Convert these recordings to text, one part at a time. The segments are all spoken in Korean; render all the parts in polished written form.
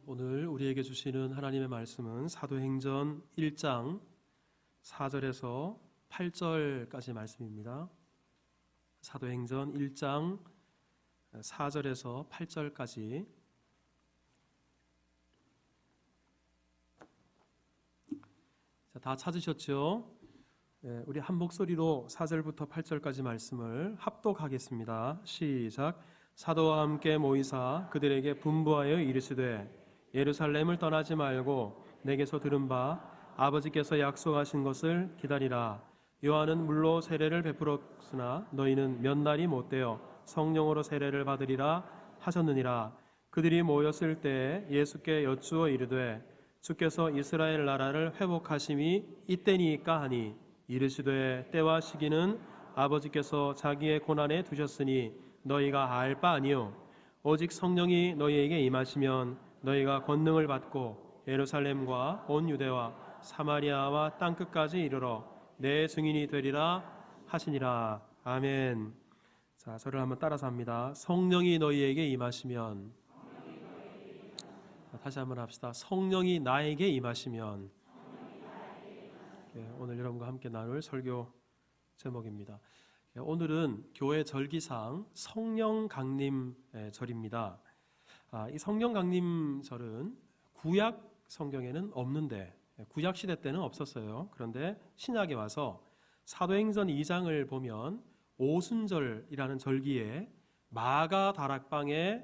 오늘 우리에게 주시는 하나님의 말씀은 사도행전 1장 4절에서 8절까지 말씀입니다. 사도행전 1장 4절에서 8절까지. 다 찾으셨죠? 우리 한 목소리로 4절부터 8절까지 말씀을 합독하겠습니다. 시작. 사도와 함께 모이사 그들에게 분부하여 이르시되 예루살렘을 떠나지 말고 내게서 들은 바 아버지께서 약속하신 것을 기다리라. 요한은 물로 세례를 베풀었으나 너희는 몇 날이 못되어 성령으로 세례를 받으리라 하셨느니라. 그들이 모였을 때에 예수께 여쭈어 이르되 주께서 이스라엘 나라를 회복하심이 이때니까 하니 이르시되 때와 시기는 아버지께서 자기의 고난에 두셨으니 너희가 알 바 아니요 오직 성령이 너희에게 임하시면 너희가 권능을 받고 예루살렘과 온 유대와 사마리아와 땅끝까지 이르러 내 증인이 되리라 하시니라. 아멘. 자, 저를 한번 따라서 합니다. 성령이 너희에게 임하시면. 다시 한번 합시다. 성령이 나에게 임하시면. 오늘 여러분과 함께 나눌 설교 제목입니다. 오늘은 교회 절기상 성령 강림 절입니다. 이 성령 강림 절은 구약 성경에는 없는데, 구약 시대 때는 없었어요. 그런데 신약에 와서 사도행전 2장을 보면 오순절이라는 절기에 마가 다락방에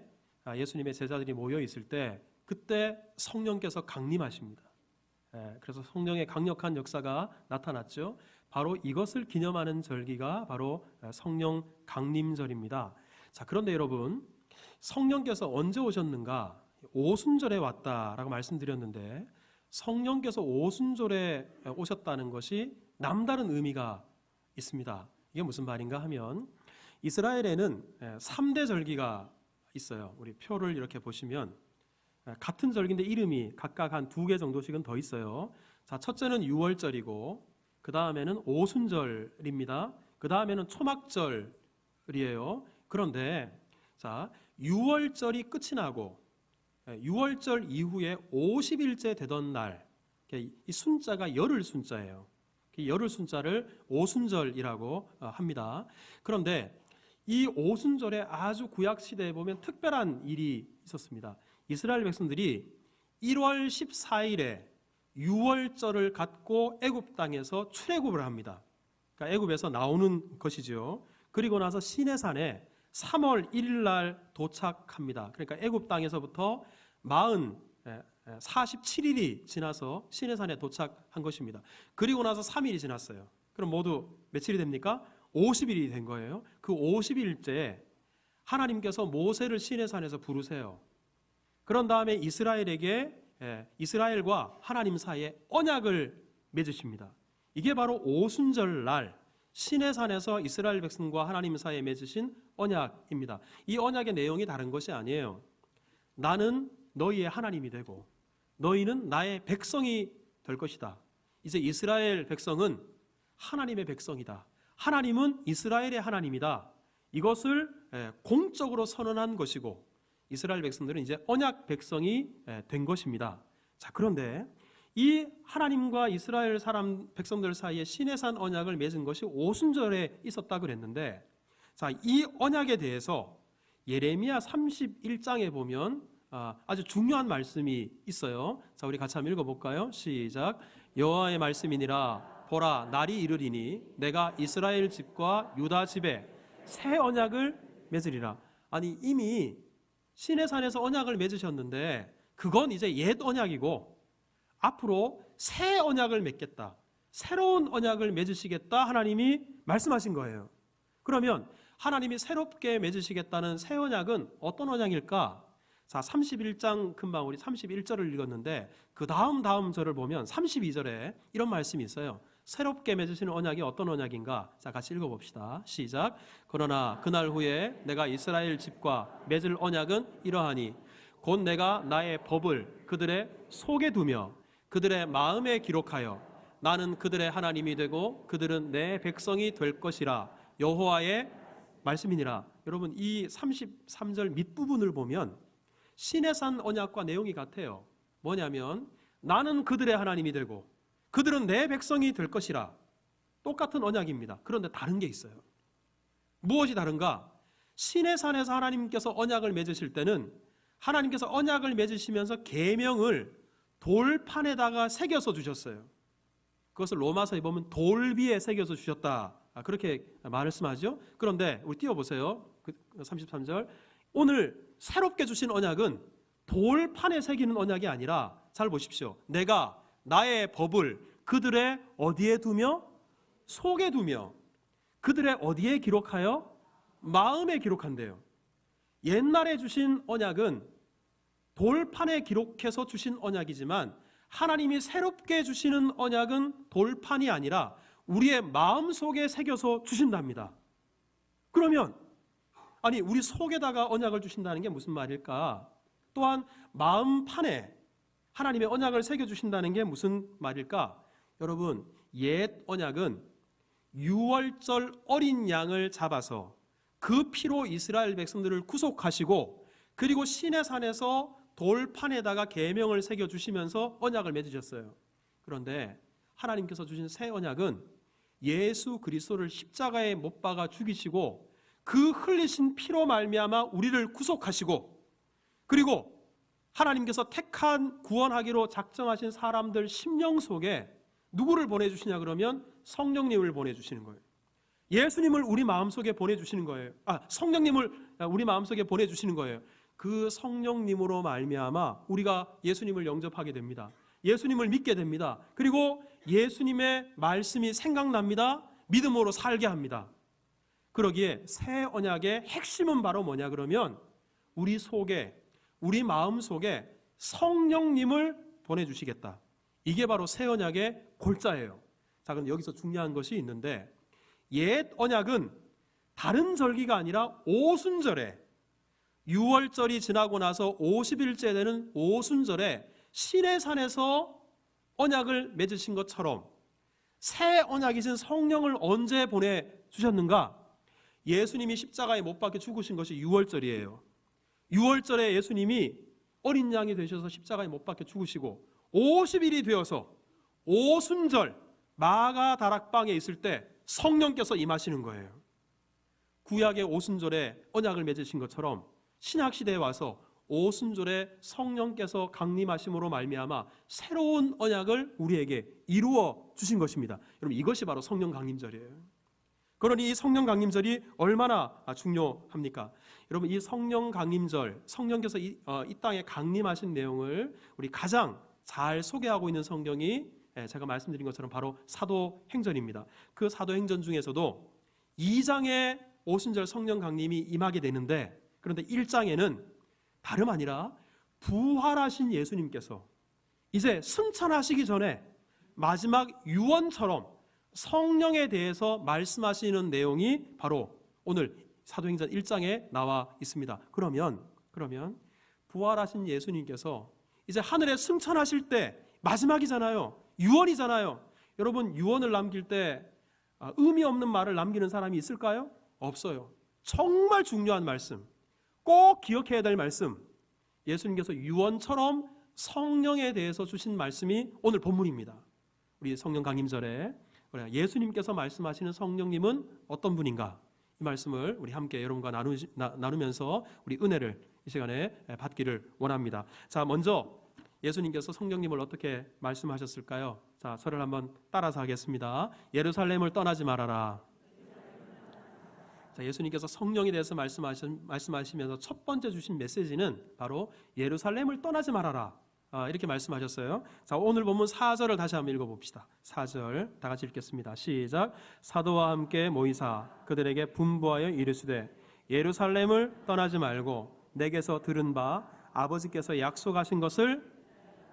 예수님의 제자들이 모여 있을 때 그때 성령께서 강림하십니다. 그래서 성령의 강력한 역사가 나타났죠. 바로 이것을 기념하는 절기가 바로 성령 강림절입니다. 자, 그런데 여러분, 성령께서 언제 오셨는가? 오순절에 왔다라고 말씀드렸는데 성령께서 오순절에 오셨다는 것이 남다른 의미가 있습니다. 이게 무슨 말인가 하면 이스라엘에는 3대 절기가 있어요. 우리 표를 이렇게 보시면 같은 절기인데 이름이 각각 한 2개 정도씩은 더 있어요. 자, 첫째는 유월절이고 그 다음에는 오순절입니다. 그 다음에는 초막절이에요. 그런데 자, 유월절이 끝이 나고 유월절 이후에 50일째 되던 날, 이 순자가 열흘 순자예요. 열흘 순자를 오순절이라고 합니다. 그런데 이 오순절에 아주 구약 시대에 보면 특별한 일이 있었습니다. 이스라엘 백성들이 1월 14일에 유월절을 갖고 애굽 땅에서 출애굽을 합니다. 그러니까 애굽에서 나오는 것이죠. 그리고 나서 시내산에 3월 1일 날 도착합니다. 그러니까 애굽 땅에서부터 47일이 지나서 시내산에 도착한 것입니다. 그리고 나서 3일이 지났어요. 그럼 모두 며칠이 됩니까? 50일이 된 거예요. 그 50일째 하나님께서 모세를 시내산에서 부르세요. 그런 다음에 이스라엘과 하나님 사이에 언약을 맺으십니다. 이게 바로 오순절 날 시내산에서 이스라엘 백성과 하나님 사이에 맺으신 언약입니다. 이 언약의 내용이 다른 것이 아니에요. 나는 너희의 하나님이 되고 너희는 나의 백성이 될 것이다. 이제 이스라엘 백성은 하나님의 백성이다. 하나님은 이스라엘의 하나님이다. 이것을 공적으로 선언한 것이고 이스라엘 백성들은 이제 언약 백성이 된 것입니다. 자, 그런데 이 하나님과 이스라엘 백성들 사이에 시내산 언약을 맺은 것이 오순절에 있었다 그랬는데, 자, 이 언약에 대해서 예레미야 31장에 보면 아주 중요한 말씀이 있어요. 자, 우리 같이 한번 읽어볼까요? 시작. 여호와의 말씀이니라. 보라, 날이 이르리니 내가 이스라엘 집과 유다 집에 새 언약을 맺으리라. 아니, 이미 시내산에서 언약을 맺으셨는데 그건 이제 옛 언약이고 앞으로 새 언약을 맺겠다, 새로운 언약을 맺으시겠다 하나님이 말씀하신 거예요. 그러면 하나님이 새롭게 맺으시겠다는 새 언약은 어떤 언약일까? 자, 31장 금방 우리 31절을 읽었는데 그 다음 절을 보면 32절에 이런 말씀이 있어요. 새롭게 맺으시는 언약이 어떤 언약인가? 자, 같이 읽어봅시다. 시작. 그러나 그날 후에 내가 이스라엘 집과 맺을 언약은 이러하니 곧 내가 나의 법을 그들의 속에 두며 그들의 마음에 기록하여 나는 그들의 하나님이 되고 그들은 내 백성이 될 것이라. 여호와의 말씀이니라. 여러분, 이 33절 밑부분을 보면 시내산 언약과 내용이 같아요. 뭐냐면 나는 그들의 하나님이 되고 그들은 내 백성이 될 것이라. 똑같은 언약입니다. 그런데 다른 게 있어요. 무엇이 다른가? 시내산에서 하나님께서 언약을 맺으실 때는 하나님께서 언약을 맺으시면서 계명을 돌판에다가 새겨서 주셨어요. 그것을 로마서에 보면 돌비에 새겨서 주셨다, 그렇게 말씀하죠. 그런데 우리 띄워보세요. 33절. 오늘 새롭게 주신 언약은 돌판에 새기는 언약이 아니라, 잘 보십시오. 내가 나의 법을 그들의 어디에 두며? 속에 두며. 그들의 어디에 기록하여? 마음에 기록한대요. 옛날에 주신 언약은 돌판에 기록해서 주신 언약이지만 하나님이 새롭게 주시는 언약은 돌판이 아니라 우리의 마음속에 새겨서 주신답니다. 그러면 아니 우리 속에다가 언약을 주신다는 게 무슨 말일까? 또한 마음판에 하나님의 언약을 새겨주신다는 게 무슨 말일까? 여러분, 옛 언약은 유월절 어린 양을 잡아서 그 피로 이스라엘 백성들을 구속하시고 그리고 시내산에서 돌판에다가 계명을 새겨주시면서 언약을 맺으셨어요. 그런데 하나님께서 주신 새 언약은 예수 그리스도를 십자가에 못 박아 죽이시고 그 흘리신 피로 말미암아 우리를 구속하시고 그리고 하나님께서 택한 구원하기로 작정하신 사람들 심령 속에 누구를 보내주시냐 그러면 성령님을 보내주시는 거예요. 예수님을 우리 마음속에 보내주시는 거예요. 성령님을 우리 마음속에 보내주시는 거예요. 그 성령님으로 말미암아 우리가 예수님을 영접하게 됩니다. 예수님을 믿게 됩니다. 그리고 예수님의 말씀이 생각납니다. 믿음으로 살게 합니다. 그러기에 새 언약의 핵심은 바로 뭐냐 그러면 우리 속에, 우리 마음 속에 성령님을 보내주시겠다. 이게 바로 새 언약의 골자예요. 자, 그럼 여기서 중요한 것이 있는데 옛 언약은 다른 절기가 아니라 오순절에, 유월절이 지나고 나서 50일째 되는 오순절에 시내산에서 언약을 맺으신 것처럼 새 언약이신 성령을 언제 보내주셨는가? 예수님이 십자가에 못 박혀 죽으신 것이 유월절이에요. 유월절에 예수님이 어린 양이 되셔서 십자가에 못 박혀 죽으시고 50일이 되어서 오순절 마가 다락방에 있을 때 성령께서 임하시는 거예요. 구약의 오순절에 언약을 맺으신 것처럼 신약시대에 와서 오순절에 성령께서 강림하심으로 말미암아 새로운 언약을 우리에게 이루어 주신 것입니다. 여러분, 이것이 바로 성령 강림절이에요. 그러니 이 성령 강림절이 얼마나 중요합니까? 여러분, 이 성령 강림절, 성령께서 이 땅에 강림하신 내용을 우리 가장 잘 소개하고 있는 성경이 제가 말씀드린 것처럼 바로 사도행전입니다. 그 사도행전 중에서도 2장에 오순절 성령 강림이 임하게 되는데, 그런데 1장에는 다름 아니라 부활하신 예수님께서 이제 승천하시기 전에 마지막 유언처럼 성령에 대해서 말씀하시는 내용이 바로 오늘 사도행전 1장에 나와 있습니다. 그러면 부활하신 예수님께서 이제 하늘에 승천하실 때 마지막이잖아요. 유언이잖아요. 여러분, 유언을 남길 때 의미 없는 말을 남기는 사람이 있을까요? 없어요. 정말 중요한 말씀, 꼭 기억해야 될 말씀, 예수님께서 유언처럼 성령에 대해서 주신 말씀이 오늘 본문입니다. 우리 성령 강림절에 예수님께서 말씀하시는 성령님은 어떤 분인가? 이 말씀을 우리 함께 여러분과 나누면서 우리 은혜를 이 시간에 받기를 원합니다. 자, 먼저 예수님께서 성령님을 어떻게 말씀하셨을까요? 자, 저를 한번 따라서 하겠습니다. 예루살렘을 떠나지 말아라. 자, 예수님께서 성령에 대해서 말씀하시면서 첫 번째 주신 메시지는 바로 예루살렘을 떠나지 말아라, 이렇게 말씀하셨어요. 자, 오늘 본문 4절을 다시 한번 읽어봅시다. 4절 다 같이 읽겠습니다. 시작. 사도와 함께 모이사 그들에게 분부하여 이르시되 예루살렘을 떠나지 말고 내게서 들은 바 아버지께서 약속하신 것을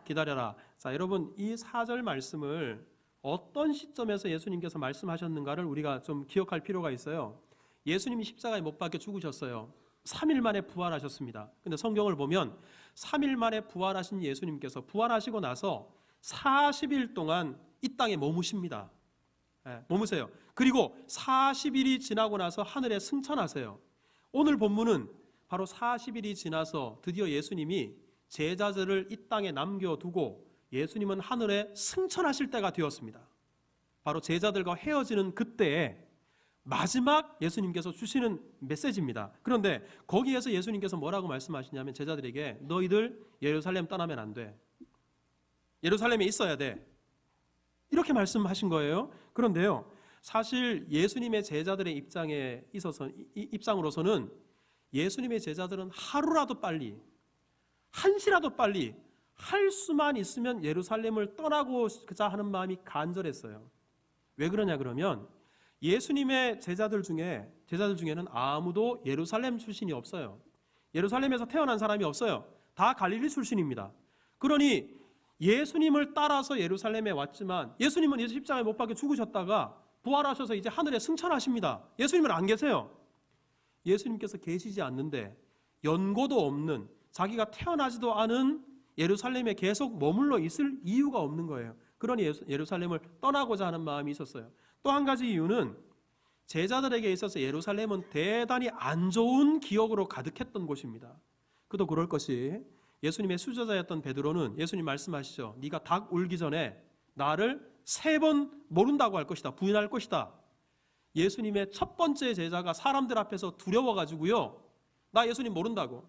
기다려라. 자, 여러분, 이 4절 말씀을 어떤 시점에서 예수님께서 말씀하셨는가를 우리가 좀 기억할 필요가 있어요. 예수님이 십자가에 못 박혀 죽으셨어요. 3일 만에 부활하셨습니다. 근데 성경을 보면 3일 만에 부활하신 예수님께서 부활하시고 나서 40일 동안 이 땅에 머무십니다. 머무세요. 그리고 40일이 지나고 나서 하늘에 승천하세요. 오늘 본문은 바로 40일이 지나서 드디어 예수님이 제자들을 이 땅에 남겨두고 예수님은 하늘에 승천하실 때가 되었습니다. 바로 제자들과 헤어지는 그때에 마지막 예수님께서 주시는 메시지입니다. 그런데 거기에서 예수님께서 뭐라고 말씀하시냐면 제자들에게 너희들 예루살렘 떠나면 안 돼. 예루살렘에 있어야 돼. 이렇게 말씀하신 거예요. 그런데요, 사실 예수님의 제자들의 입장으로서는 예수님의 제자들은 하루라도 빨리, 한시라도 빨리 할 수만 있으면 예루살렘을 떠나고자 하는 마음이 간절했어요. 왜 그러냐 그러면 예수님의 제자들 중에는 아무도 예루살렘 출신이 없어요. 예루살렘에서 태어난 사람이 없어요. 다 갈릴리 출신입니다. 그러니 예수님을 따라서 예루살렘에 왔지만 예수님은 이제 십자가에 못 박혀 죽으셨다가 부활하셔서 이제 하늘에 승천하십니다. 예수님은 안 계세요. 예수님께서 계시지 않는데 연고도 없는, 자기가 태어나지도 않은 예루살렘에 계속 머물러 있을 이유가 없는 거예요. 그러니 예루살렘을 떠나고자 하는 마음이 있었어요. 또 한 가지 이유는 제자들에게 있어서 예루살렘은 대단히 안 좋은 기억으로 가득했던 곳입니다. 그도 그럴 것이 예수님의 수제자였던 베드로는 예수님 말씀하시죠. 네가 닭 울기 전에 나를 3번 모른다고 할 것이다. 부인할 것이다. 예수님의 첫 번째 제자가 사람들 앞에서 두려워가지고요, 나 예수님 모른다고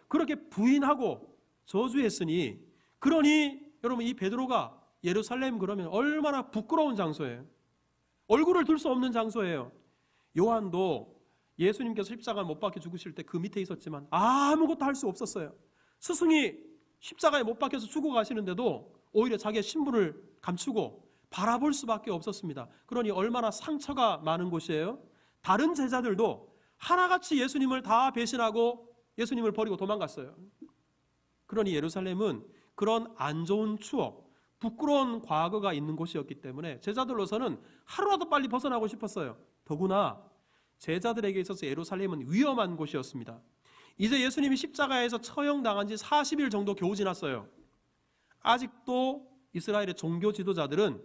그렇게 부인하고 저주했으니, 그러니 여러분 이 베드로가 예루살렘 그러면 얼마나 부끄러운 장소예요. 얼굴을 들 수 없는 장소예요. 요한도 예수님께서 십자가에 못 박혀 죽으실 때 그 밑에 있었지만 아무것도 할 수 없었어요. 스승이 십자가에 못 박혀서 죽어가시는데도 오히려 자기의 신분을 감추고 바라볼 수밖에 없었습니다. 그러니 얼마나 상처가 많은 곳이에요. 다른 제자들도 하나같이 예수님을 다 배신하고 예수님을 버리고 도망갔어요. 그러니 예루살렘은 그런 안 좋은 추억, 부끄러운 과거가 있는 곳이었기 때문에 제자들로서는 하루라도 빨리 벗어나고 싶었어요. 더구나 제자들에게 있어서 예루살렘은 위험한 곳이었습니다. 이제 예수님이 십자가에서 처형당한 지 40일 정도 겨우 지났어요. 아직도 이스라엘의 종교 지도자들은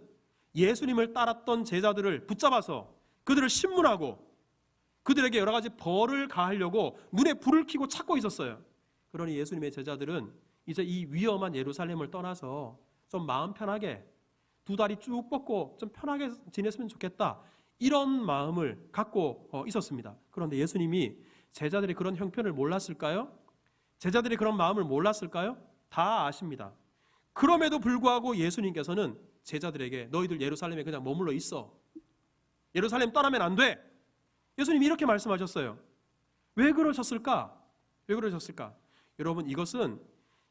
예수님을 따랐던 제자들을 붙잡아서 그들을 신문하고 그들에게 여러 가지 벌을 가하려고 눈에 불을 켜고 찾고 있었어요. 그러니 예수님의 제자들은 이제 이 위험한 예루살렘을 떠나서 좀 마음 편하게 2다리 쭉 뻗고 좀 편하게 지냈으면 좋겠다, 이런 마음을 갖고 있었습니다. 그런데 예수님이 제자들이 그런 형편을 몰랐을까요? 제자들이 그런 마음을 몰랐을까요? 다 아십니다. 그럼에도 불구하고 예수님께서는 제자들에게 너희들 예루살렘에 그냥 머물러 있어. 예루살렘 떠나면 안 돼. 예수님이 이렇게 말씀하셨어요. 왜 그러셨을까? 여러분, 이것은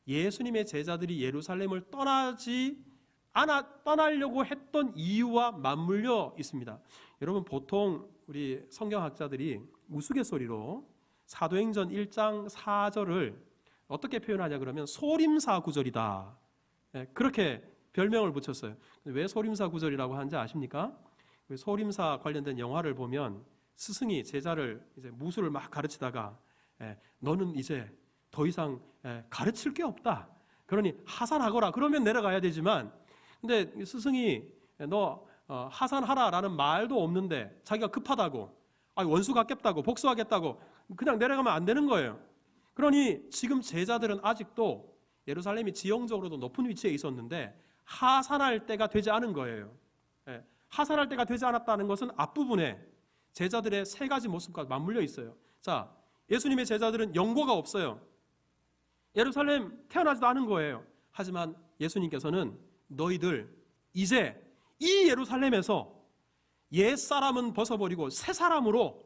예수님의 제자들이 예루살렘을 떠나려고 했던 이유와 맞물려 있습니다. 여러분, 보통 우리 성경학자들이 우스갯소리로 사도행전 1장 4절을 어떻게 표현하냐 그러면 소림사 구절이다, 그렇게 별명을 붙였어요. 왜 소림사 구절이라고 하는지 아십니까? 소림사 관련된 영화를 보면 스승이 제자를 이제 무술을 막 가르치다가 너는 이제 더 이상 가르칠 게 없다, 그러니 하산하거라 그러면 내려가야 되지만, 근데 스승이 너 하산하라라는 말도 없는데 자기가 급하다고, 원수 갚겠다고, 복수하겠다고 그냥 내려가면 안 되는 거예요. 그러니 지금 제자들은 아직도 예루살렘이 지형적으로도 높은 위치에 있었는데 하산할 때가 되지 않은 거예요. 하산할 때가 되지 않았다는 것은 앞부분에 제자들의 3가지 모습과 맞물려 있어요. 자, 예수님의 제자들은 연고가 없어요. 예루살렘 태어나지도 않은 거예요. 하지만 예수님께서는 너희들 이제 이 예루살렘에서 옛 사람은 벗어버리고 새 사람으로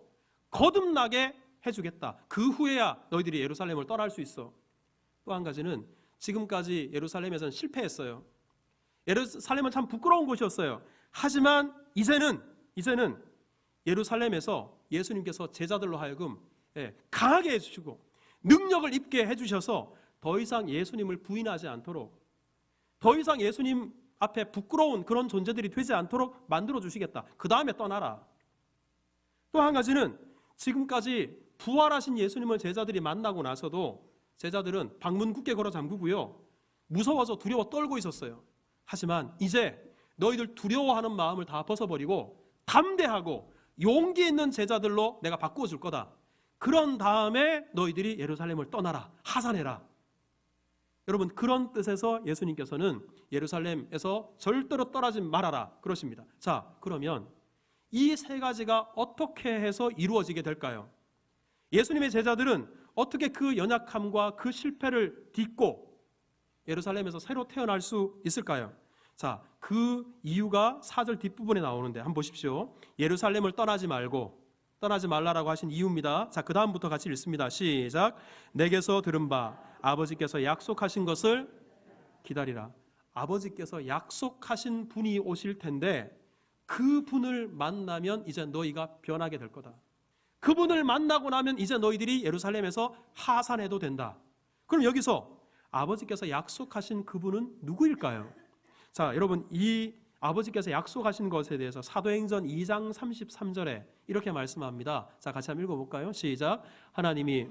거듭나게 해주겠다. 그 후에야 너희들이 예루살렘을 떠날 수 있어. 또 한 가지는 지금까지 예루살렘에서는 실패했어요. 예루살렘은 참 부끄러운 곳이었어요. 하지만 이제는 예루살렘에서 예수님께서 제자들로 하여금 강하게 해주시고 능력을 입게 해주셔서 더 이상 예수님을 부인하지 않도록, 더 이상 예수님 앞에 부끄러운 그런 존재들이 되지 않도록 만들어 주시겠다. 그 다음에 떠나라. 또 한 가지는 지금까지 부활하신 예수님을 제자들이 만나고 나서도 제자들은 방문 굳게 걸어 잠그고요, 무서워서 두려워 떨고 있었어요. 하지만 이제 너희들 두려워하는 마음을 다 벗어버리고 담대하고 용기 있는 제자들로 내가 바꾸어 줄 거다. 그런 다음에 너희들이 예루살렘을 떠나라, 하산해라. 여러분, 그런 뜻에서 예수님께서는 예루살렘에서 절대로 떠나지 말아라 그러십니다. 자, 그러면 이 세 가지가 어떻게 해서 이루어지게 될까요? 예수님의 제자들은 어떻게 그 연약함과 그 실패를 딛고 예루살렘에서 새로 태어날 수 있을까요? 자, 그 이유가 4절 뒷부분에 나오는데 한번 보십시오. 예루살렘을 떠나지 말라라고 하신 이유입니다. 자, 그 다음부터 같이 읽습니다. 시작. 내게서 들은 바 아버지께서 약속하신 것을 기다리라. 아버지께서 약속하신 분이 오실 텐데 그 분을 만나면 이제 너희가 변하게 될 거다. 그분을 만나고 나면 이제 너희들이 예루살렘에서 하산해도 된다. 그럼 여기서 아버지께서 약속하신 그분은 누구일까요? 자, 여러분, 이 아버지께서 약속하신 것에 대해서 사도행전 2장 33절에 이렇게 말씀합니다. 자, 같이 한번 읽어볼까요? 시작. 하나님이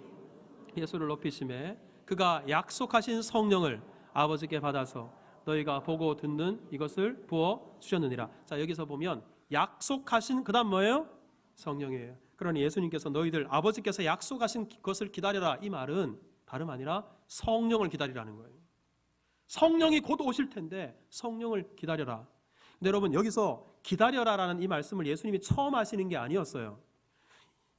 예수를 높이심에 그가 약속하신 성령을 아버지께 받아서 너희가 보고 듣는 이것을 부어 주셨느니라. 자, 여기서 보면 약속하신 그 다음 뭐예요? 성령이에요. 그러니 예수님께서 너희들 아버지께서 약속하신 것을 기다려라, 이 말은 다름 아니라 성령을 기다리라는 거예요. 성령이 곧 오실 텐데 성령을 기다려라. 근데 여러분, 여기서 기다려라라는 이 말씀을 예수님이 처음 하시는 게 아니었어요.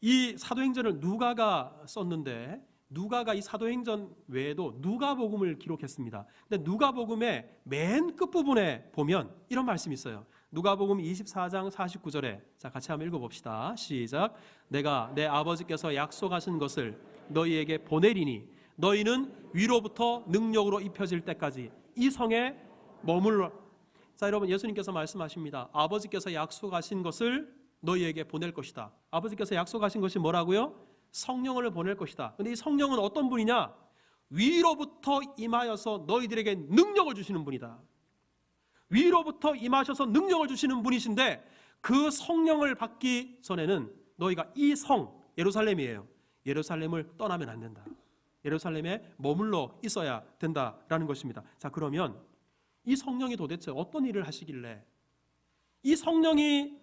이 사도행전을 누가가 썼는데 누가가 이 사도행전 외에도 누가복음을 기록했습니다. 근데 누가복음의 맨 끝부분에 보면 이런 말씀이 있어요. 누가복음 24장 49절에 자, 같이 한번 읽어봅시다. 시작. 내가 내 아버지께서 약속하신 것을 너희에게 보내리니 너희는 위로부터 능력으로 입혀질 때까지 이 성에 머물러. 자, 여러분, 예수님께서 말씀하십니다. 아버지께서 약속하신 것을 너희에게 보낼 것이다. 아버지께서 약속하신 것이 뭐라고요? 성령을 보낼 것이다. 근데 이 성령은 어떤 분이냐? 위로부터 임하여서 너희들에게 능력을 주시는 분이다. 위로부터 임하셔서 능력을 주시는 분이신데 그 성령을 받기 전에는 너희가 이 성, 예루살렘이에요. 예루살렘을 떠나면 안 된다. 예루살렘에 머물러 있어야 된다라는 것입니다. 자, 그러면 이 성령이 도대체 어떤 일을 하시길래 이 성령이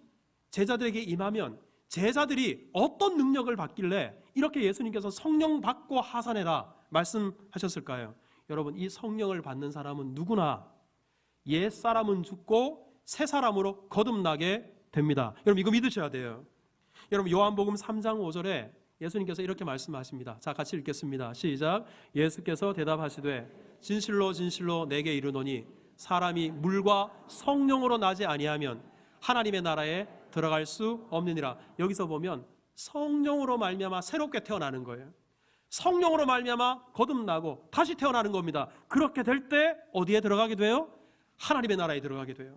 제자들에게 임하면 제자들이 어떤 능력을 받길래 이렇게 예수님께서 성령 받고 하산해라 말씀하셨을까요? 여러분, 이 성령을 받는 사람은 누구나 옛 사람은 죽고 새 사람으로 거듭나게 됩니다. 여러분, 이거 믿으셔야 돼요. 여러분, 요한복음 3장 5절에 예수님께서 이렇게 말씀하십니다. 자, 같이 읽겠습니다. 시작. 예수께서 대답하시되 진실로 진실로 내게 이르노니 사람이 물과 성령으로 나지 아니하면 하나님의 나라에 들어갈 수 없느니라. 여기서 보면 성령으로 말미암아 새롭게 태어나는 거예요. 성령으로 말미암아 거듭나고 다시 태어나는 겁니다. 그렇게 될 때 어디에 들어가게 돼요? 하나님의 나라에 들어가게 돼요.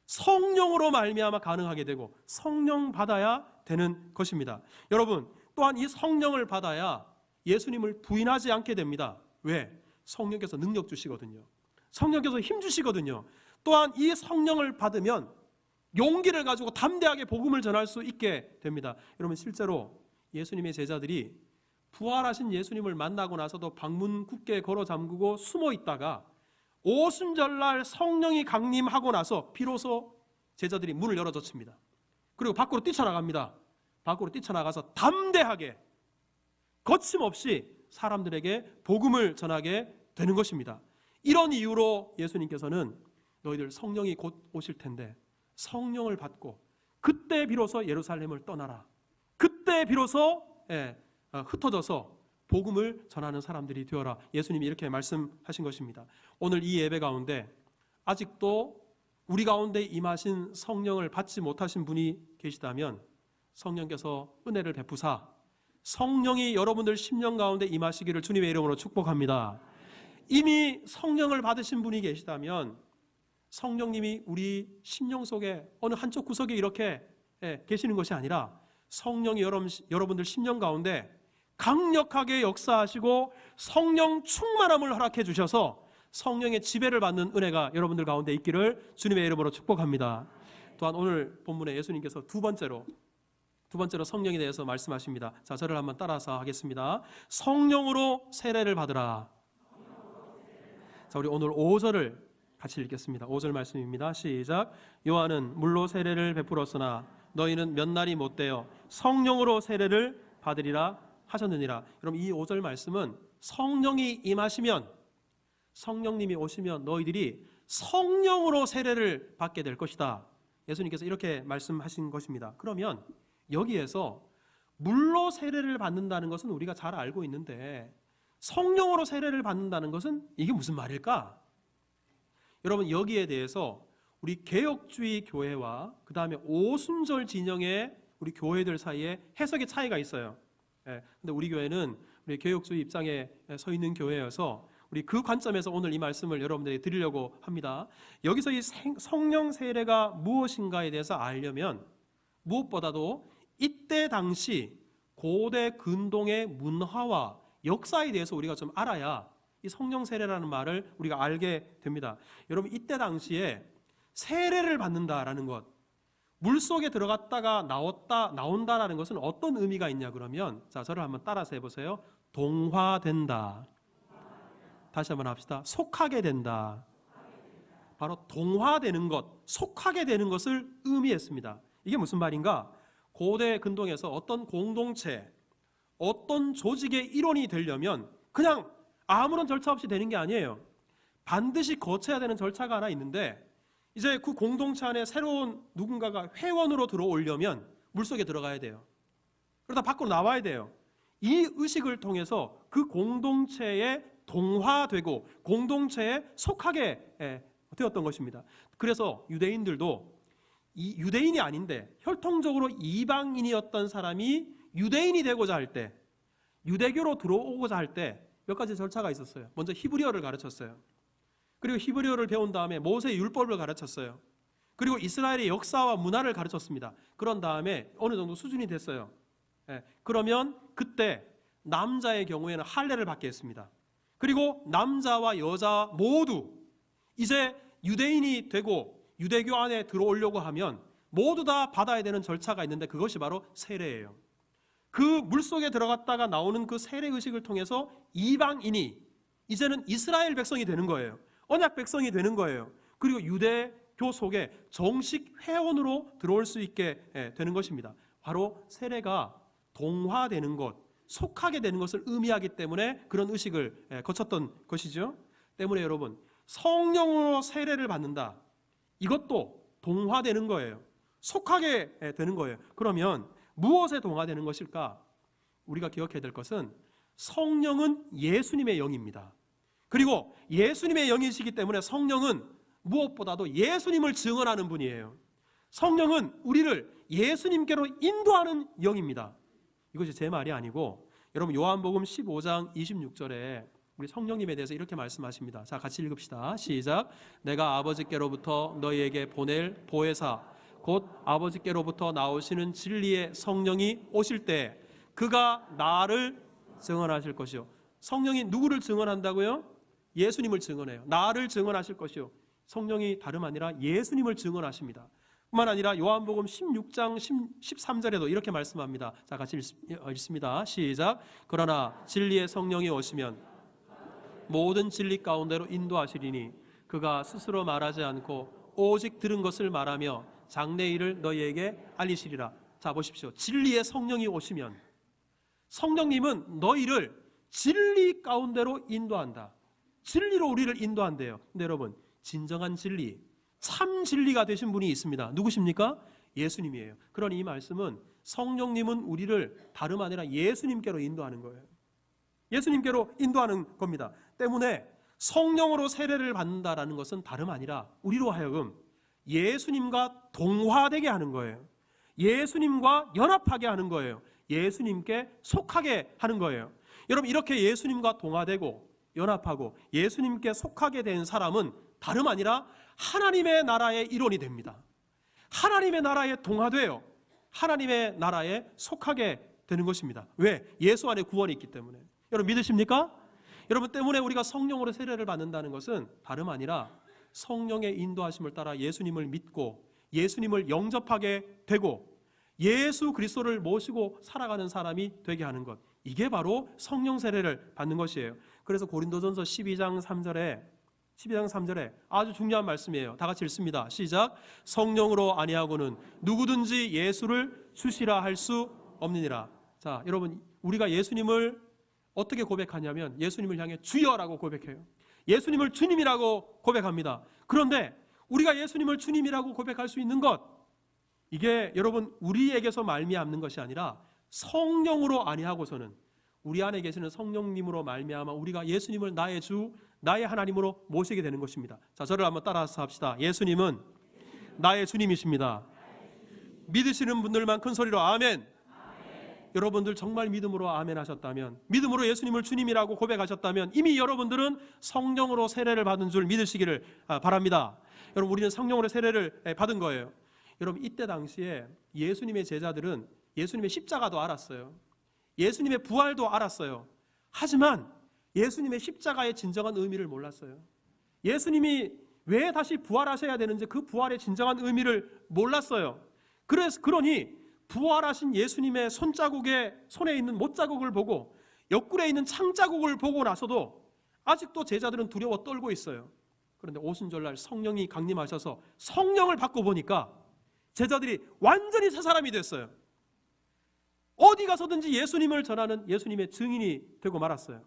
성령으로 말미암아 가능하게 되고 성령 받아야 되는 것입니다. 여러분, 또한 이 성령을 받아야 예수님을 부인하지 않게 됩니다. 왜? 성령께서 능력 주시거든요. 성령께서 힘 주시거든요. 또한 이 성령을 받으면 용기를 가지고 담대하게 복음을 전할 수 있게 됩니다. 여러분, 실제로 예수님의 제자들이 부활하신 예수님을 만나고 나서도 방문 굳게 걸어 잠그고 숨어 있다가 오순절날 성령이 강림하고 나서 비로소 제자들이 문을 열어젖힙니다. 그리고 밖으로 뛰쳐나갑니다. 밖으로 뛰쳐나가서 담대하게 거침없이 사람들에게 복음을 전하게 되는 것입니다. 이런 이유로 예수님께서는 너희들 성령이 곧 오실 텐데 성령을 받고 그때 비로소 예루살렘을 떠나라. 그때 비로소 흩어져서 복음을 전하는 사람들이 되어라. 예수님이 이렇게 말씀하신 것입니다. 오늘 이 예배 가운데 아직도 우리 가운데 임하신 성령을 받지 못하신 분이 계시다면 성령께서 은혜를 베푸사 성령이 여러분들 심령 가운데 임하시기를 주님의 이름으로 축복합니다. 이미 성령을 받으신 분이 계시다면 성령님이 우리 심령 속에 어느 한쪽 구석에 이렇게 계시는 것이 아니라 성령이 여러분들 심령 가운데 강력하게 역사하시고 성령 충만함을 허락해 주셔서 성령의 지배를 받는 은혜가 여러분들 가운데 있기를 주님의 이름으로 축복합니다. 또한 오늘 본문에 예수님께서 두 번째로 성령에 대해서 말씀하십니다. 자, 저를 한번 따라서 하겠습니다. 성령으로 세례를 받으라. 자, 우리 오늘 5절을 같이 읽겠습니다. 5절 말씀입니다. 시작. 요한은 물로 세례를 베풀었으나 너희는 몇 날이 못되어 성령으로 세례를 받으리라 하셨느니라. 여러분 이 5절 말씀은 성령이 임하시면, 성령님이 오시면 너희들이 성령으로 세례를 받게 될 것이다. 예수님께서 이렇게 말씀하신 것입니다. 그러면 여기에서 물로 세례를 받는다는 것은 우리가 잘 알고 있는데 성령으로 세례를 받는다는 것은 이게 무슨 말일까? 여러분 여기에 대해서 우리 개혁주의 교회와 그 다음에 오순절 진영의 우리 교회들 사이에 해석의 차이가 있어요. 근데 우리 교회는 우리 개혁주의 입장에 서 있는 교회여서 우리 그 관점에서 오늘 이 말씀을 여러분들에게 드리려고 합니다. 여기서 이 성령 세례가 무엇인가에 대해서 알려면 무엇보다도 이때 당시 고대 근동의 문화와 역사에 대해서 우리가 좀 알아야 이 성령 세례라는 말을 우리가 알게 됩니다. 여러분 이때 당시에 세례를 받는다라는 것, 물속에 들어갔다가 나온다라는 것은 어떤 의미가 있냐 그러면, 자 저를 한번 따라서 해보세요. 동화된다. 다시 한번 합시다. 속하게 된다. 바로 동화되는 것, 속하게 되는 것을 의미했습니다. 이게 무슨 말인가? 고대 근동에서 어떤 공동체, 어떤 조직의 일원이 되려면 그냥 아무런 절차 없이 되는 게 아니에요. 반드시 거쳐야 되는 절차가 하나 있는데, 이제 그 공동체 안에 새로운 누군가가 회원으로 들어오려면 물속에 들어가야 돼요. 그러다 밖으로 나와야 돼요. 이 의식을 통해서 그 공동체에 동화되고 공동체에 속하게 되었던 것입니다. 그래서 유대인들도 이 유대인이 아닌데 혈통적으로 이방인이었던 사람이 유대인이 되고자 할 때, 유대교로 들어오고자 할 때 몇 가지 절차가 있었어요. 먼저 히브리어를 가르쳤어요. 그리고 히브리어를 배운 다음에 모세의 율법을 가르쳤어요. 그리고 이스라엘의 역사와 문화를 가르쳤습니다. 그런 다음에 어느 정도 수준이 됐어요. 그러면 그때 남자의 경우에는 할례를 받게 했습니다. 그리고 남자와 여자 모두 이제 유대인이 되고 유대교 안에 들어오려고 하면 모두 다 받아야 되는 절차가 있는데 그것이 바로 세례예요. 그 물속에 들어갔다가 나오는 그 세례 의식을 통해서 이방인이 이제는 이스라엘 백성이 되는 거예요. 언약 백성이 되는 거예요. 그리고 유대교 속에 정식 회원으로 들어올 수 있게 되는 것입니다. 바로 세례가 동화되는 것, 속하게 되는 것을 의미하기 때문에 그런 의식을 거쳤던 것이죠. 때문에 여러분, 성령으로 세례를 받는다. 이것도 동화되는 거예요. 속하게 되는 거예요. 그러면 무엇에 동화되는 것일까? 우리가 기억해야 될 것은 성령은 예수님의 영입니다. 그리고 예수님의 영이시기 때문에 성령은 무엇보다도 예수님을 증언하는 분이에요. 성령은 우리를 예수님께로 인도하는 영입니다. 이것이 제 말이 아니고 여러분 요한복음 15장 26절에 우리 성령님에 대해서 이렇게 말씀하십니다. 자, 같이 읽읍시다. 시작. 내가 아버지께로부터 너희에게 보낼 보혜사 곧 아버지께로부터 나오시는 진리의 성령이 오실 때 그가 나를 증언하실 것이요. 성령이 누구를 증언한다고요? 예수님을 증언해요. 나를 증언하실 것이요. 성령이 다름 아니라 예수님을 증언하십니다. 뿐만 아니라 요한복음 16장 13절에도 이렇게 말씀합니다. 자, 같이 읽습니다. 시작. 그러나 진리의 성령이 오시면 모든 진리 가운데로 인도하시리니 그가 스스로 말하지 않고 오직 들은 것을 말하며 장래 일을 너희에게 알리시리라. 자, 보십시오. 진리의 성령이 오시면 성령님은 너희를 진리 가운데로 인도한다. 진리로 우리를 인도한대요. 근데 여러분, 진정한 진리, 참 진리가 되신 분이 있습니다. 누구십니까? 예수님이에요. 그러니 이 말씀은 성령님은 우리를 다름 아니라 예수님께로 인도하는 거예요. 예수님께로 인도하는 겁니다. 때문에 성령으로 세례를 받는다라는 것은 다름 아니라 우리로 하여금 예수님과 동화되게 하는 거예요. 예수님과 연합하게 하는 거예요. 예수님께 속하게 하는 거예요. 여러분, 이렇게 예수님과 동화되고 연합하고 예수님께 속하게 된 사람은 다름 아니라 하나님의 나라의 일원이 됩니다. 하나님의 나라에 동화돼요. 하나님의 나라에 속하게 되는 것입니다. 왜? 예수 안에 구원이 있기 때문에. 여러분 믿으십니까? 여러분, 때문에 우리가 성령으로 세례를 받는다는 것은 다름 아니라 성령의 인도하심을 따라 예수님을 믿고 예수님을 영접하게 되고 예수 그리스도를 모시고 살아가는 사람이 되게 하는 것, 이게 바로 성령 세례를 받는 것이에요. 그래서 고린도전서 12장 3절에 아주 중요한 말씀이에요. 다 같이 읽습니다. 시작. 성령으로 아니하고는 누구든지 예수를 주시라 할 수 없느니라. 자, 여러분, 우리가 예수님을 어떻게 고백하냐면 예수님을 향해 주여라고 고백해요. 예수님을 주님이라고 고백합니다. 그런데 우리가 예수님을 주님이라고 고백할 수 있는 것, 이게 여러분 우리에게서 말미암는 것이 아니라 성령으로 아니하고서는 우리 안에 계시는 성령님으로 말미암아 우리가 예수님을 나의 주, 나의 하나님으로 모시게 되는 것입니다. 자, 저를 한번 따라서 합시다. 예수님은 나의 주님이십니다. 믿으시는 분들만 큰 소리로 아멘. 여러분들 정말 믿음으로 아멘 하셨다면, 믿음으로 예수님을 주님이라고 고백하셨다면 이미 여러분들은 성령으로 세례를 받은 줄 믿으시기를 바랍니다. 여러분, 우리는 성령으로 세례를 받은 거예요. 여러분, 이때 당시에 예수님의 제자들은 예수님의 십자가도 알았어요. 예수님의 부활도 알았어요. 하지만 예수님의 십자가의 진정한 의미를 몰랐어요. 예수님이 왜 다시 부활하셔야 되는지 그 부활의 진정한 의미를 몰랐어요. 그러니 부활하신 예수님의 손에 있는 못자국을 보고 옆구리에 있는 창자국을 보고 나서도 아직도 제자들은 두려워 떨고 있어요. 그런데 오순절날 성령이 강림하셔서 성령을 받고 보니까 제자들이 완전히 새 사람이 됐어요. 어디 가서든지 예수님을 전하는 예수님의 증인이 되고 말았어요.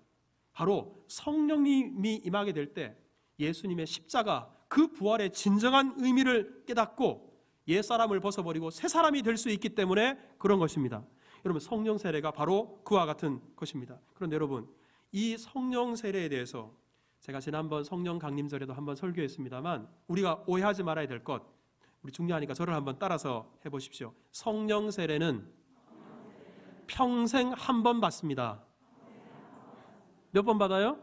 바로 성령님이 임하게 될 때 예수님의 십자가, 그 부활의 진정한 의미를 깨닫고 옛사람을 벗어버리고 새 사람이 될 수 있기 때문에 그런 것입니다. 여러분, 성령 세례가 바로 그와 같은 것입니다. 그런데 여러분, 이 성령 세례에 대해서 제가 지난번 성령 강림절에도 한번 설교했습니다만 우리가 오해하지 말아야 될 것, 우리 중요하니까 저를 한번 따라서 해보십시오. 성령 세례는 평생 한 번 받습니다. 몇 번 받아요?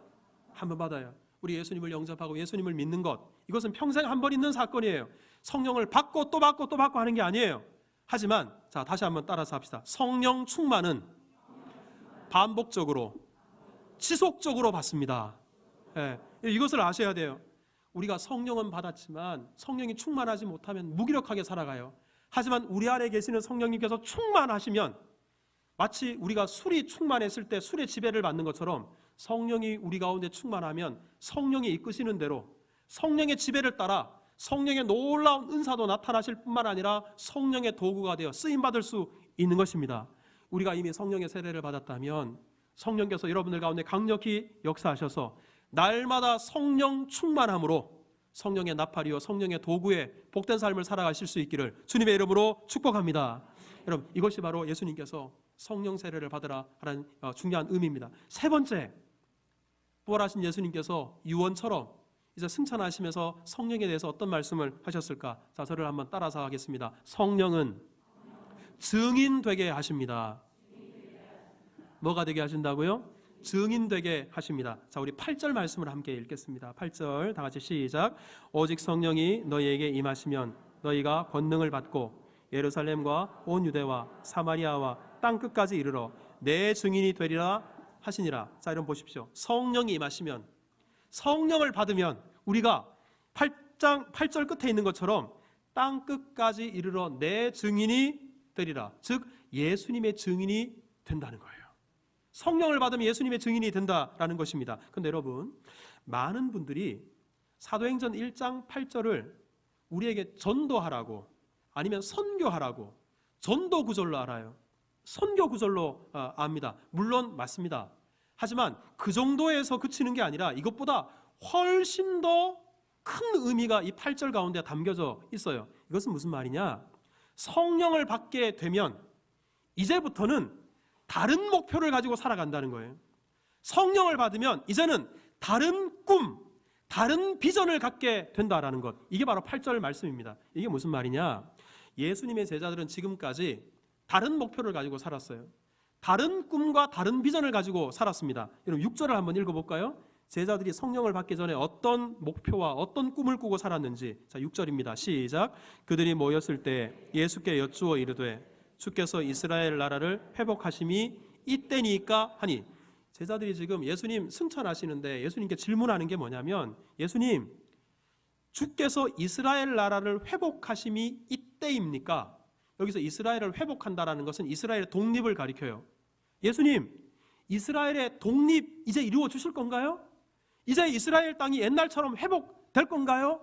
한 번 받아요. 우리 예수님을 영접하고 예수님을 믿는 것, 이것은 평생 한 번 있는 사건이에요. 성령을 받고 또 받고 또 받고 하는 게 아니에요. 하지만 자, 다시 한번 따라서 합시다. 성령 충만은 반복적으로, 지속적으로 받습니다. 예, 이것을 아셔야 돼요. 우리가 성령은 받았지만 성령이 충만하지 못하면 무기력하게 살아가요. 하지만 우리 안에 계시는 성령님께서 충만하시면 마치 우리가 술이 충만했을 때 술의 지배를 받는 것처럼 성령이 우리 가운데 충만하면 성령이 이끄시는 대로 성령의 지배를 따라 성령의 놀라운 은사도 나타나실 뿐만 아니라 성령의 도구가 되어 쓰임받을 수 있는 것입니다. 우리가 이미 성령의 세례를 받았다면 성령께서 여러분들 가운데 강력히 역사하셔서 날마다 성령 충만함으로 성령의 나팔이요 성령의 도구에 복된 삶을 살아가실 수 있기를 주님의 이름으로 축복합니다. 여러분, 이것이 바로 예수님께서 성령 세례를 받으라 하는 중요한 의미입니다. 세 번째, 부활하신 예수님께서 유언처럼 이제 승천하시면서 성령에 대해서 어떤 말씀을 하셨을까? 자, 저를 한번 따라서 하겠습니다. 성령은 증인 되게 하십니다. 뭐가 되게 하신다고요? 증인 되게 하십니다. 자, 우리 8절 말씀을 함께 읽겠습니다. 8절 다 같이 시작. 오직 성령이 너희에게 임하시면 너희가 권능을 받고 예루살렘과 온 유대와 사마리아와 땅끝까지 이르러 내 증인이 되리라 하시니라. 자, 여러분 보십시오. 성령이 임하시면, 성령을 받으면 우리가 8절 끝에 있는 것처럼 땅끝까지 이르러 내 증인이 되리라. 즉 예수님의 증인이 된다는 거예요. 성령을 받으면 예수님의 증인이 된다라는 것입니다. 그런데 여러분, 많은 분들이 사도행전 1장 8절을 우리에게 전도하라고 아니면 선교하라고 전도 구절로 알아요. 선교 구절로 압니다. 물론 맞습니다. 하지만 그 정도에서 그치는 게 아니라 이것보다 훨씬 더 큰 의미가 이 8절 가운데 담겨져 있어요. 이것은 무슨 말이냐? 성령을 받게 되면 이제부터는 다른 목표를 가지고 살아간다는 거예요. 성령을 받으면 이제는 다른 꿈, 다른 비전을 갖게 된다라는 것. 이게 바로 8절 말씀입니다. 이게 무슨 말이냐? 예수님의 제자들은 지금까지 다른 목표를 가지고 살았어요. 다른 꿈과 다른 비전을 가지고 살았습니다. 여러분 6절을 한번 읽어볼까요? 제자들이 성령을 받기 전에 어떤 목표와 어떤 꿈을 꾸고 살았는지. 자, 6절입니다. 시작. 그들이 모였을 때 예수께 여쭈어 이르되 주께서 이스라엘 나라를 회복하심이 이때니까 하니. 제자들이 지금 예수님 승천하시는데 예수님께 질문하는 게 뭐냐면, 예수님, 주께서 이스라엘 나라를 회복하심이 이때입니까? 여기서 이스라엘을 회복한다라는 것은 이스라엘의 독립을 가리켜요. 예수님, 이스라엘의 독립 이제 이루어 주실 건가요? 이제 이스라엘 땅이 옛날처럼 회복될 건가요?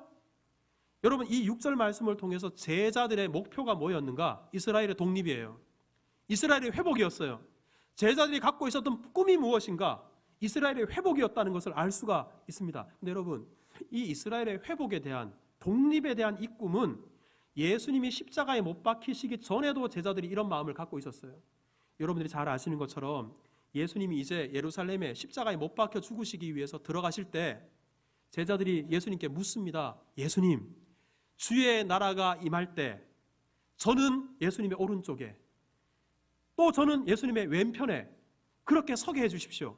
여러분, 이 6절 말씀을 통해서 제자들의 목표가 뭐였는가? 이스라엘의 독립이에요. 이스라엘의 회복이었어요. 제자들이 갖고 있었던 꿈이 무엇인가? 이스라엘의 회복이었다는 것을 알 수가 있습니다. 근데 여러분, 이 이스라엘의 회복에 대한, 독립에 대한 이 꿈은 예수님이 십자가에 못 박히시기 전에도 제자들이 이런 마음을 갖고 있었어요. 여러분들이 잘 아시는 것처럼 예수님이 이제 예루살렘에 십자가에 못 박혀 죽으시기 위해서 들어가실 때 제자들이 예수님께 묻습니다. 예수님, 주의 나라가 임할 때 저는 예수님의 오른쪽에, 또 저는 예수님의 왼편에 그렇게 서게 해주십시오.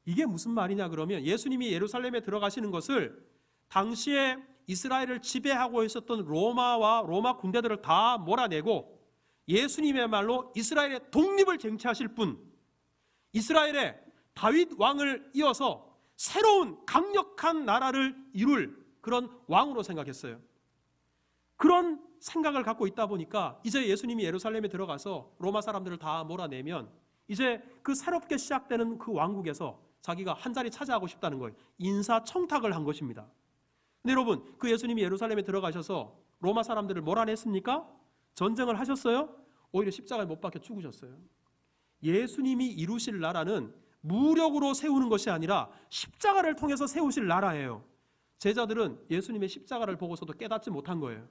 이게 무슨 말이냐 그러면, 예수님이 예루살렘에 들어가시는 것을 당시에 이스라엘을 지배하고 있었던 로마 군대들을 다 몰아내고 예수님의 말로 이스라엘의 독립을 쟁취하실 분, 이스라엘의 다윗 왕을 이어서 새로운 강력한 나라를 이룰 그런 왕으로 생각했어요. 그런 생각을 갖고 있다 보니까 이제 예수님이 예루살렘에 들어가서 로마 사람들을 다 몰아내면 이제 그 새롭게 시작되는 그 왕국에서 자기가 한 자리 차지하고 싶다는 거예요. 인사청탁을 한 것입니다. 근데 여러분, 그 예수님이 예루살렘에 들어가셔서 로마 사람들을 몰아냈습니까? 전쟁을 하셨어요? 오히려 십자가에 못 박혀 죽으셨어요. 예수님이 이루실 나라는 무력으로 세우는 것이 아니라 십자가를 통해서 세우실 나라예요. 제자들은 예수님의 십자가를 보고서도 깨닫지 못한 거예요.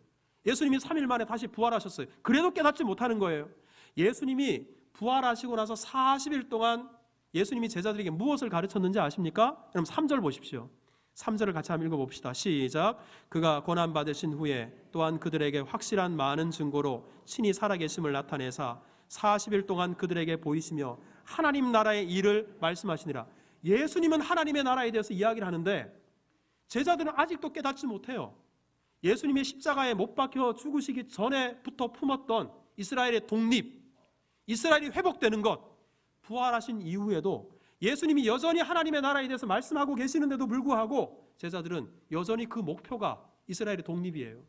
예수님이 3일 만에 다시 부활하셨어요. 그래도 깨닫지 못하는 거예요. 예수님이 부활하시고 나서 40일 동안 예수님이 제자들에게 무엇을 가르쳤는지 아십니까? 여러분 3절 보십시오. 3절을 같이 한번 읽어봅시다. 시작. 그가 고난받으신 후에 또한 그들에게 확실한 많은 증거로 친히 살아계심을 나타내사 40일 동안 그들에게 보이시며 하나님 나라의 일을 말씀하시니라. 예수님은 하나님의 나라에 대해서 이야기를 하는데 제자들은 아직도 깨닫지 못해요. 예수님의 십자가에 못 박혀 죽으시기 전에부터 품었던 이스라엘의 독립, 이스라엘이 회복되는 것, 부활하신 이후에도 예수님이 여전히 하나님의 나라에 대해서 말씀하고 계시는데도 불구하고 제자들은 여전히 그 목표가 이스라엘의 독립이에요.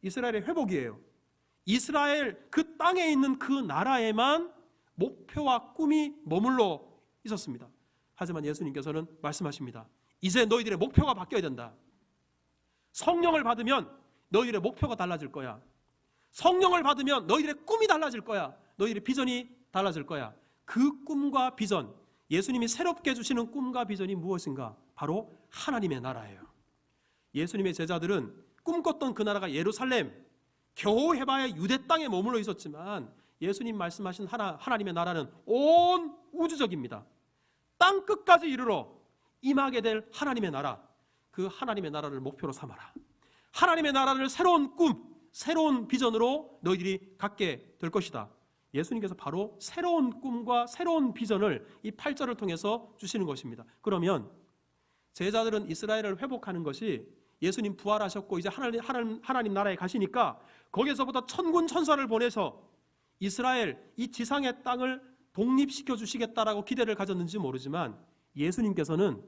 이스라엘의 회복이에요. 이스라엘 그 땅에 있는 그 나라에만 목표와 꿈이 머물러 있었습니다. 하지만 예수님께서는 말씀하십니다. 이제 너희들의 목표가 바뀌어야 된다. 성령을 받으면 너희들의 목표가 달라질 거야. 성령을 받으면 너희들의 꿈이 달라질 거야. 너희들의 비전이 달라질 거야. 그 꿈과 비전, 예수님이 새롭게 주시는 꿈과 비전이 무엇인가? 바로 하나님의 나라예요. 예수님의 제자들은 꿈꿨던 그 나라가 예루살렘, 겨우 해봐야 유대 땅에 머물러 있었지만 예수님 말씀하신 하나님의 나라는 온 우주적입니다. 땅 끝까지 이르러 임하게 될 하나님의 나라, 그 하나님의 나라를 목표로 삼아라. 하나님의 나라를 새로운 꿈, 새로운 비전으로 너희들이 갖게 될 것이다. 예수님께서 바로 새로운 꿈과 새로운 비전을 이 8절을 통해서 주시는 것입니다. 그러면 제자들은 이스라엘을 회복하는 것이 예수님 부활하셨고 이제 하나님 나라에 가시니까 거기서부터 천군 천사를 보내서 이스라엘 이 지상의 땅을 독립시켜 주시겠다라고 기대를 가졌는지 모르지만 예수님께서는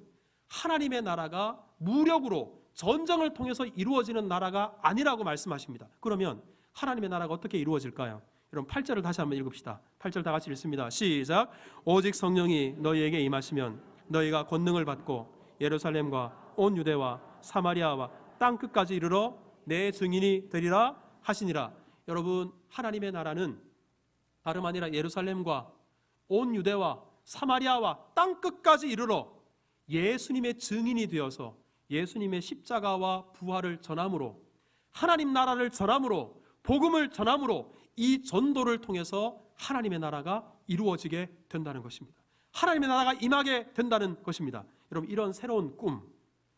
하나님의 나라가 무력으로 전쟁을 통해서 이루어지는 나라가 아니라고 말씀하십니다. 그러면 하나님의 나라가 어떻게 이루어질까요? 여러분 8절을 다시 한번 읽읍시다. 8절 다 같이 읽습니다. 시작. 오직 성령이 너희에게 임하시면 너희가 권능을 받고 예루살렘과 온 유대와 사마리아와 땅 끝까지 이르러 내 증인이 되리라 하시니라. 여러분 하나님의 나라는 다름 아니라 예루살렘과 온 유대와 사마리아와 땅 끝까지 이르러 예수님의 증인이 되어서 예수님의 십자가와 부활을 전함으로 하나님 나라를 전함으로 복음을 전함으로 이 전도를 통해서 하나님의 나라가 이루어지게 된다는 것입니다. 하나님의 나라가 임하게 된다는 것입니다. 여러분 이런 새로운 꿈,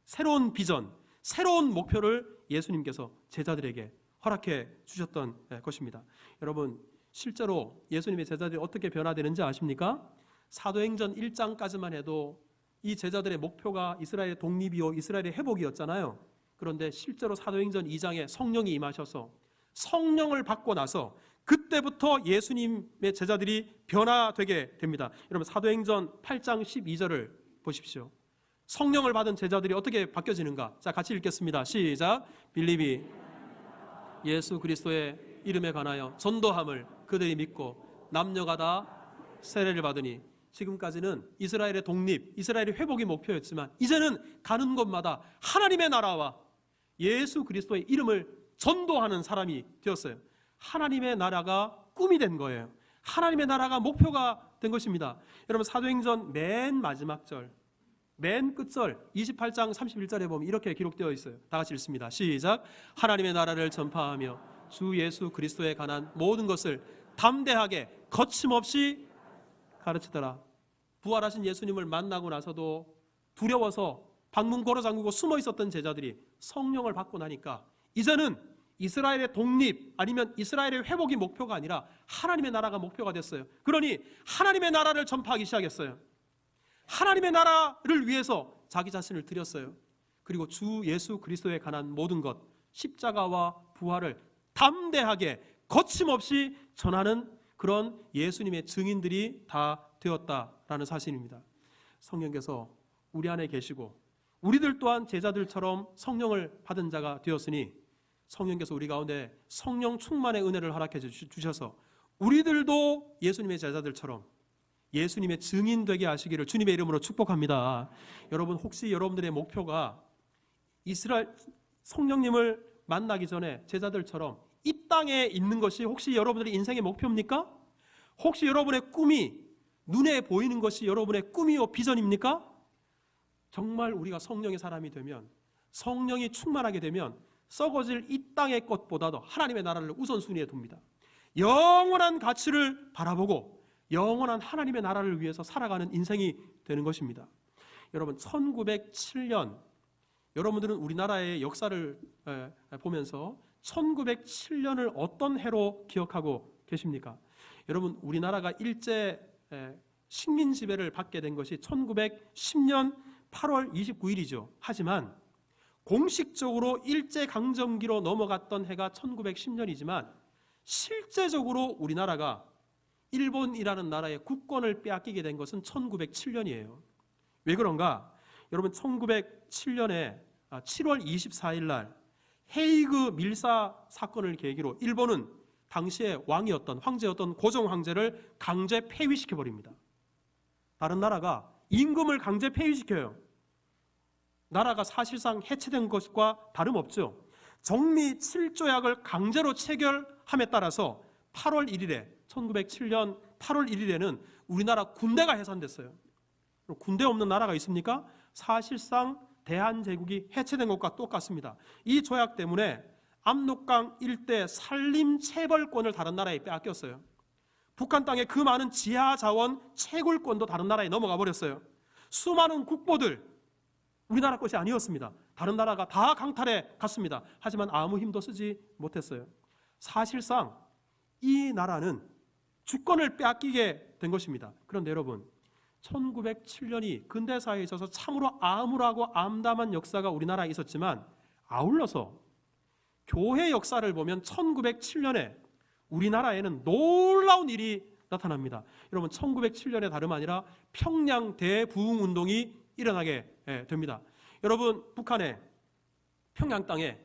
새로운 비전, 새로운 목표를 예수님께서 제자들에게 허락해 주셨던 것입니다. 여러분 실제로 예수님의 제자들이 어떻게 변화되는지 아십니까? 사도행전 1장까지만 해도 이 제자들의 목표가 이스라엘의 독립이요 이스라엘의 회복이었잖아요. 그런데 실제로 사도행전 2장에 성령이 임하셔서 성령을 받고 나서 그때부터 예수님의 제자들이 변화되게 됩니다. 여러분 사도행전 8장 12절을 보십시오. 성령을 받은 제자들이 어떻게 바뀌어지는가? 자, 같이 읽겠습니다. 시작. 빌립이 예수 그리스도의 이름에 관하여 전도함을 그들이 믿고 남녀가 다 세례를 받으니. 지금까지는 이스라엘의 독립, 이스라엘의 회복이 목표였지만 이제는 가는 곳마다 하나님의 나라와 예수 그리스도의 이름을 전도하는 사람이 되었어요. 하나님의 나라가 꿈이 된 거예요. 하나님의 나라가 목표가 된 것입니다. 여러분 사도행전 맨 마지막 절, 맨 끝절 28장 31절에 보면 이렇게 기록되어 있어요. 다 같이 읽습니다. 시작. 하나님의 나라를 전파하며 주 예수 그리스도에 관한 모든 것을 담대하게 거침없이 가르치더라. 부활하신 예수님을 만나고 나서도 두려워서 방문 걸어 잠그고 숨어 있었던 제자들이 성령을 받고 나니까 이제는 이스라엘의 독립 아니면 이스라엘의 회복이 목표가 아니라 하나님의 나라가 목표가 됐어요. 그러니 하나님의 나라를 전파하기 시작했어요. 하나님의 나라를 위해서 자기 자신을 드렸어요. 그리고 주 예수 그리스도에 관한 모든 것, 십자가와 부활을 담대하게 거침없이 전하는 그런 예수님의 증인들이 다 되었다라는 사실입니다. 성령께서 우리 안에 계시고 우리들 또한 제자들처럼 성령을 받은 자가 되었으니 성령께서 우리 가운데 성령 충만의 은혜를 허락해 주셔서 우리들도 예수님의 제자들처럼 예수님의 증인 되게 하시기를 주님의 이름으로 축복합니다. 여러분 혹시 여러분들의 목표가 이스라엘 성령님을 만나기 전에 제자들처럼 이 땅에 있는 것이 혹시 여러분들의 인생의 목표입니까? 혹시 여러분의 꿈이 눈에 보이는 것이 여러분의 꿈이요 비전입니까? 정말 우리가 성령의 사람이 되면 성령이 충만하게 되면 썩어질 이 땅의 것보다도 하나님의 나라를 우선순위에 둡니다. 영원한 가치를 바라보고 영원한 하나님의 나라를 위해서 살아가는 인생이 되는 것입니다. 여러분 1907년 여러분들은 우리나라의 역사를 보면서 1907년을 어떤 해로 기억하고 계십니까? 여러분 우리나라가 일제 식민 지배를 받게 된 것이 1910년 8월 29일이죠. 하지만 공식적으로 일제강점기로 넘어갔던 해가 1910년이지만 실제적으로 우리나라가 일본이라는 나라의 국권을 빼앗기게 된 것은 1907년이에요. 왜 그런가? 여러분 1907년에 7월 24일 날 헤이그 밀사 사건을 계기로 일본은 당시의 왕이었던 황제였던 고종 황제를 강제 폐위시켜버립니다. 다른 나라가 임금을 강제 폐위시켜요. 나라가 사실상 해체된 것과 다름없죠. 정미 7조약을 강제로 체결함에 따라서 8월 1일에 1907년 8월 1일에는 우리나라 군대가 해산됐어요. 군대 없는 나라가 있습니까? 사실상 대한제국이 해체된 것과 똑같습니다. 이 조약 때문에 압록강 일대 산림 체벌권을 다른 나라에 빼앗겼어요. 북한 땅에 그 많은 지하 자원 채굴권도 다른 나라에 넘어가 버렸어요. 수많은 국보들 우리나라 것이 아니었습니다. 다른 나라가 다 강탈해 갔습니다. 하지만 아무 힘도 쓰지 못했어요. 사실상 이 나라는 주권을 빼앗기게 된 것입니다. 그런데 여러분 1907년이 근대사에 있어서 참으로 암울하고 암담한 역사가 우리나라에 있었지만 아울러서 교회 역사를 보면 1907년에 우리나라에는 놀라운 일이 나타납니다. 여러분 1907년에 다름 아니라 평양 대부흥운동이 일어나게 됩니다. 여러분 북한의 평양 땅에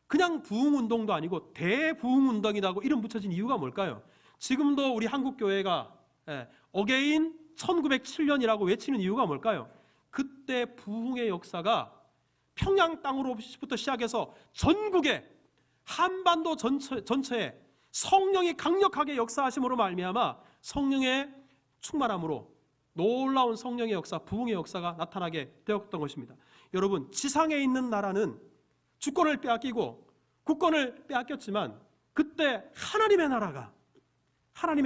그냥 부흥운동도 아니고 대부흥운동이라고 이름 붙여진 이유가 뭘까요? 지금도 우리 한국교회가 어게인 1907년이라고 외치는 이유가 뭘까요? 그때 부흥의 역사가 평양 땅으로부터 시작해서 전국에 한반도 전체에 성령이 강력하게 역사하심으로 말미암아 성령의 충만함으로 놀라운 성령의 역사, 부흥의 역사가 나타나게 되었던 것입니다. 여러분 지상에 있는 나라는 주권을 빼앗기고 국권을 빼앗겼지만 그때 하나님의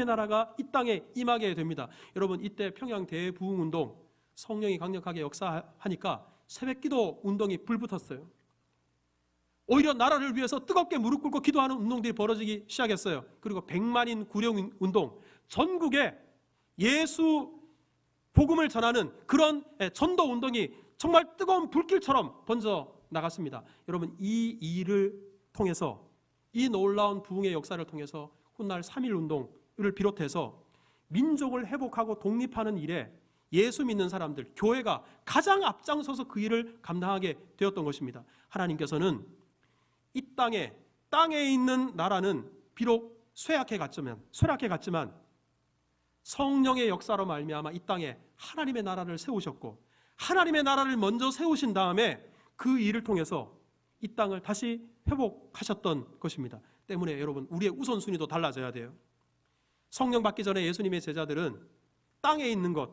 나라가 이 땅에 임하게 됩니다. 여러분 이때 평양 대부흥운동 성령이 강력하게 역사하니까 새벽기도 운동이 불붙었어요. 오히려 나라를 위해서 뜨겁게 무릎 꿇고 기도하는 운동들이 벌어지기 시작했어요. 그리고 100만인 구령 운동, 전국에 예수 복음을 전하는 그런 전도 운동이 정말 뜨거운 불길처럼 번져 나갔습니다. 여러분 이 일을 통해서 이 놀라운 부흥의 역사를 통해서 훗날 3.1 운동을 비롯해서 민족을 회복하고 독립하는 일에 예수 믿는 사람들, 교회가 가장 앞장서서 그 일을 감당하게 되었던 것입니다. 하나님께서는 이 땅에 있는 나라는 비록 쇠약해 갔지만 성령의 역사로 말미암아 이 땅에 하나님의 나라를 세우셨고 하나님의 나라를 먼저 세우신 다음에 그 일을 통해서 이 땅을 다시 회복하셨던 것입니다. 때문에 여러분 우리의 우선순위도 달라져야 돼요. 성령 받기 전에 예수님의 제자들은 땅에 있는 것,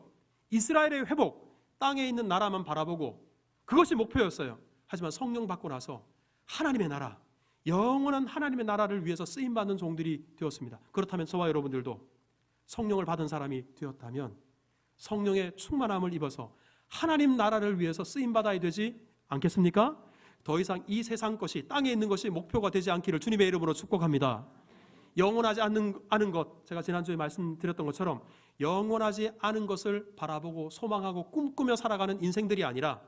이스라엘의 회복, 땅에 있는 나라만 바라보고 그것이 목표였어요. 하지만 성령 받고 나서 하나님의 나라, 영원한 하나님의 나라를 위해서 쓰임받는 종들이 되었습니다. 그렇다면 저와 여러분들도 성령을 받은 사람이 되었다면 성령의 충만함을 입어서 하나님 나라를 위해서 쓰임받아야 되지 않겠습니까? 더 이상 이 세상 것이, 땅에 있는 것이 목표가 되지 않기를 주님의 이름으로 축복합니다. 영원하지 않은 것, 제가 지난주에 말씀드렸던 것처럼 영원하지 않은 것을 바라보고 소망하고 꿈꾸며 살아가는 인생들이 아니라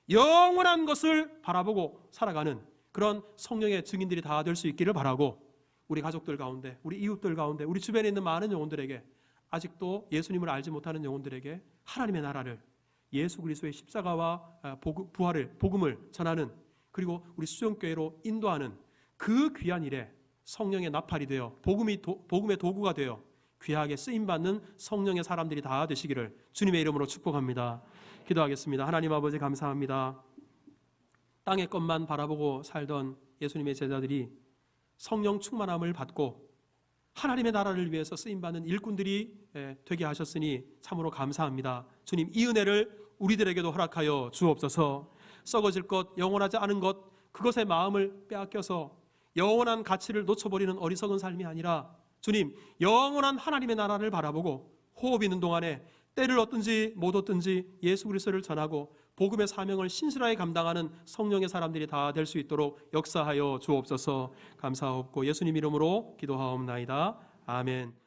영원한 것을 바라보고 살아가는 그런 성령의 증인들이 다 될 수 있기를 바라고, 우리 가족들 가운데, 우리 이웃들 가운데, 우리 주변에 있는 많은 영혼들에게, 아직도 예수님을 알지 못하는 영혼들에게 하나님의 나라를, 예수 그리스도의 십자가와 부활을, 복음을 전하는, 그리고 우리 수정교회로 인도하는 그 귀한 일에 성령의 나팔이 되어 복음의 도구가 되어 귀하게 쓰임받는 성령의 사람들이 다 되시기를 주님의 이름으로 축복합니다. 기도하겠습니다. 하나님 아버지, 감사합니다. 땅의 것만 바라보고 살던 예수님의 제자들이 성령 충만함을 받고 하나님의 나라를 위해서 쓰임받는 일꾼들이 되게 하셨으니 참으로 감사합니다. 주님, 이 은혜를 우리들에게도 허락하여 주옵소서. 썩어질 것, 영원하지 않은 것, 그것의 마음을 빼앗겨서 영원한 가치를 놓쳐버리는 어리석은 삶이 아니라 주님, 영원한 하나님의 나라를 바라보고 호흡 있는 동안에 때를 얻든지 못 얻든지 예수 그리스도를 전하고 복음의 사명을 신실하게 감당하는 성령의 사람들이 다 될 수 있도록 역사하여 주옵소서. 감사하옵고 예수님 이름으로 기도하옵나이다. 아멘.